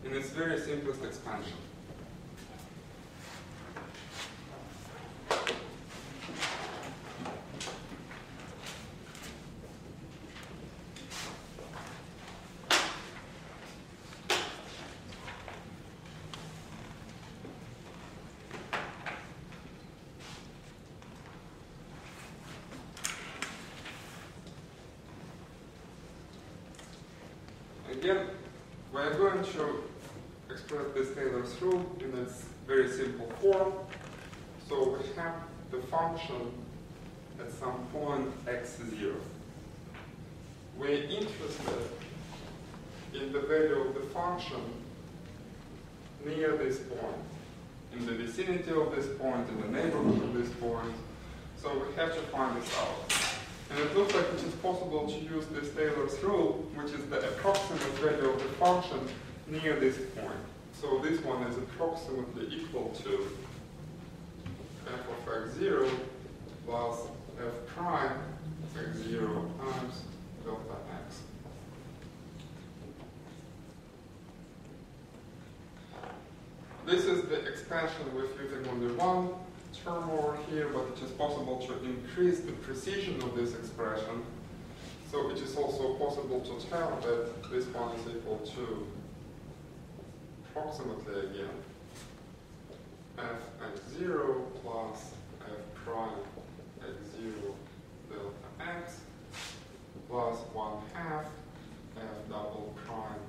in its very simplest expansion. Again, we're going to express this Taylor's rule in its very simple form. So we have the function at some point x0. We're interested in the value of the function near this point, in the vicinity of this point, in the neighborhood of this point. So we have to find this out. And it looks like it is possible to use this Taylor's rule, which is the approximate value of the function near this point. So this one is approximately equal to f of x0 plus f prime x0 times delta x. This is the expansion with using only one term over here, but it is possible to increase the precision of this expression. So it is also possible to tell that this one is equal to approximately again f x0 plus f prime x0 delta x plus 1/2 f double prime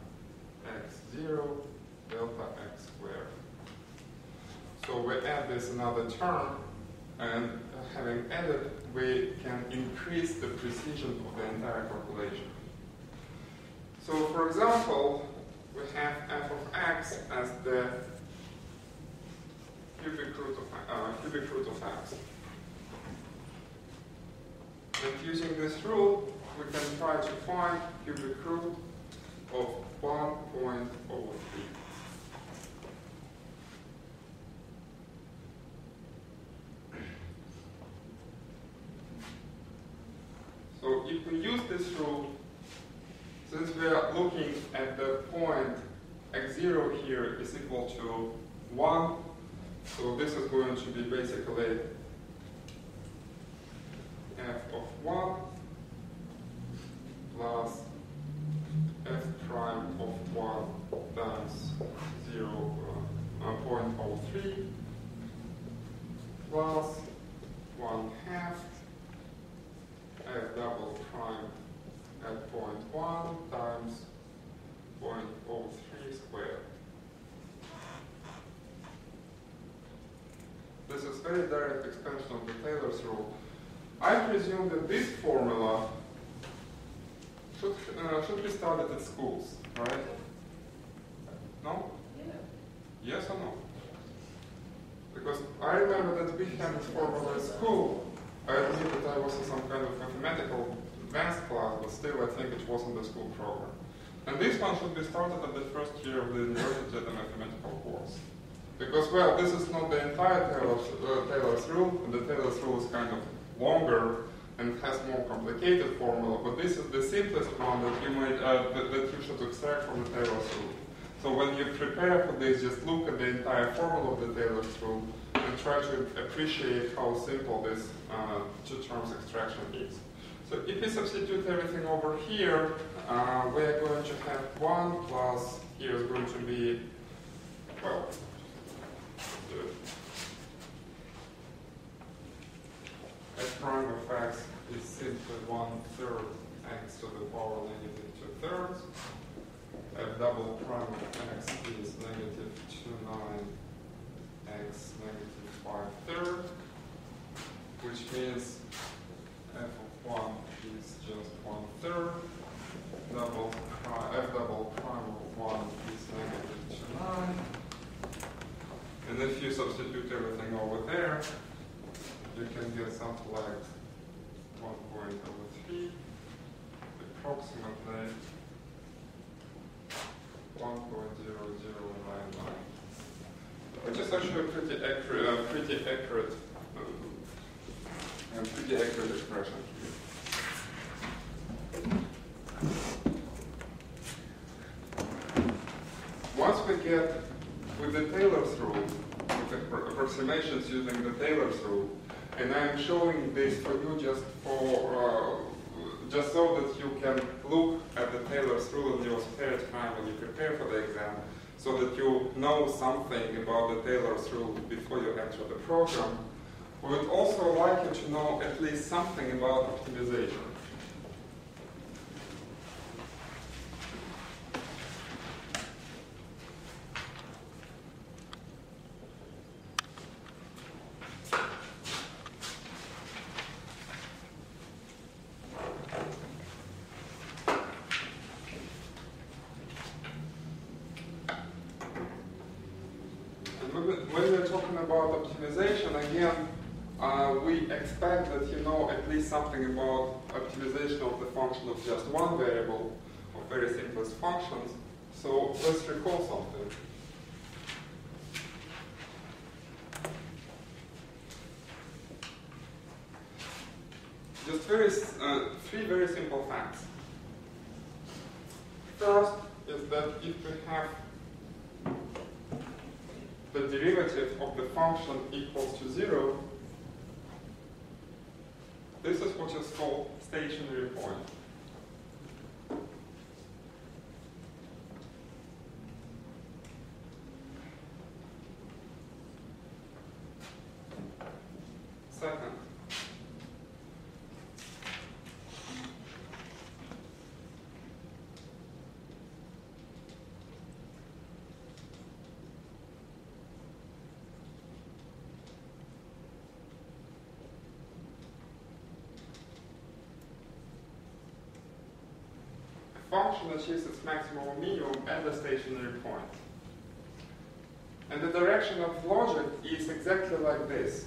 x0 delta x squared. So we add this another term, and having added, we can increase the precision of the entire calculation. So for example, we have f of x as the cubic root of x. And using this rule, we can try to find cubic root of 1.03. So if we use this rule, since we are looking at the point x0 here is equal to 1, so this is going to be basically f of 1 plus f prime of 1 times 0.03 plus 1/2 f double prime at 0.1 times 0.03 squared. This is very direct expansion of the Taylor's rule. I presume that this formula should be studied at schools, right? No? Yeah. Yes or no? Because I remember that we had this formula at school. I admit that I was in some kind of mathematical advanced class, but still I think it wasn't the school program. And this one should be started at the first year of the university at the mathematical course. Because, well, this is not the entire Taylor's rule, and the Taylor's rule is kind of longer and has more complicated formula, but this is the simplest one that you might that you should extract from the Taylor's rule. So when you prepare for this, just look at the entire formula of the Taylor's rule and try to appreciate how simple this two terms extraction is. So if we substitute everything over here, we are going to have 1 plus here is going to be, well, f prime of x is simply 1/3 x to the power negative 2/3. F double prime of x is negative 29 x negative 5/3, which means f of 1 is just 1/3. F double prime of 1 is negative 29. And if you substitute everything over there, you can get something like 1.03, approximately 1.0099, which is actually a pretty accurate expression here. Once we get with the Taylor's rule, with the approximations using the Taylor's rule, and I'm showing this for you just so that you can look at the Taylor's rule in your spare time when you prepare for the exam, so that you know something about the Taylor's rule before you enter the program. We would also like you to know at least something about optimization. When we're talking about optimization, again, we expect that you know at least something about optimization of the function of just one variable, of very simplest functions. So let's recall something. Just three very simple facts. First is that if we have the derivative of the function equals to 0, this is what is called stationary point. Second, function achieves its maximum or minimum at the stationary point. And the direction of logic is exactly like this.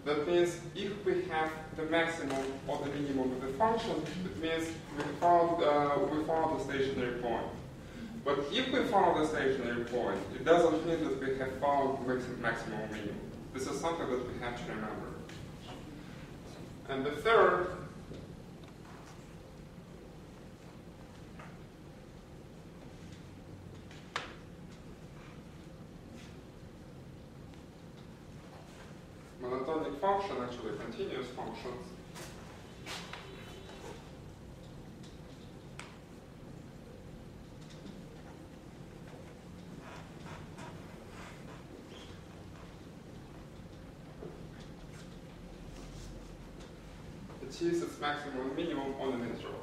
That means if we have the maximum or the minimum of the function, it means we found the stationary point. But if we found the stationary point, it doesn't mean that we have found maximum or minimum. This is something that we have to remember. And the third, monotonic function, actually continuous functions, achieves its maximum and minimum on an interval.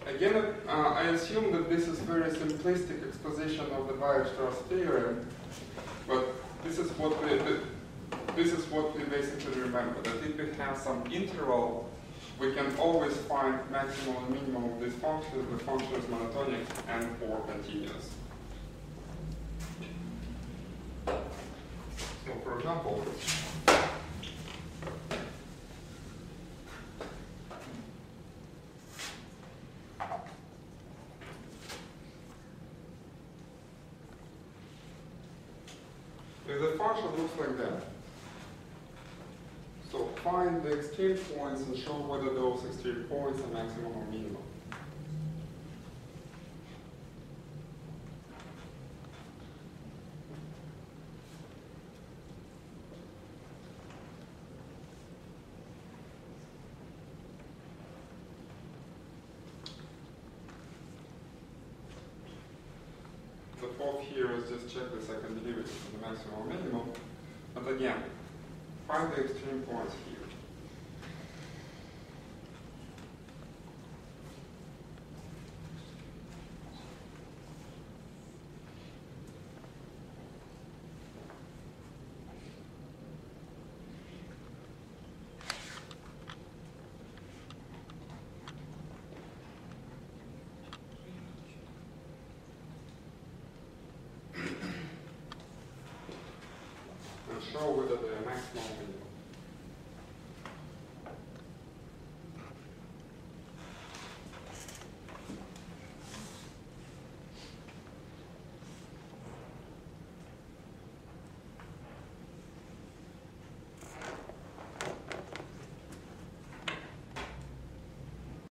Again, I assume that this is a very simplistic exposition of the Weierstrass theorem, but this is what we basically remember, that if we have some interval, we can always find maximum and minimum of this function if the function is monotonic and or continuous. So for example, if the function looks like that, so find the extreme points and show whether those extreme points are maximum or minimum. The fourth here is just check the second derivative of the maximum or minimum. But again, find the extreme points here. Show whether they are maximum or minimum.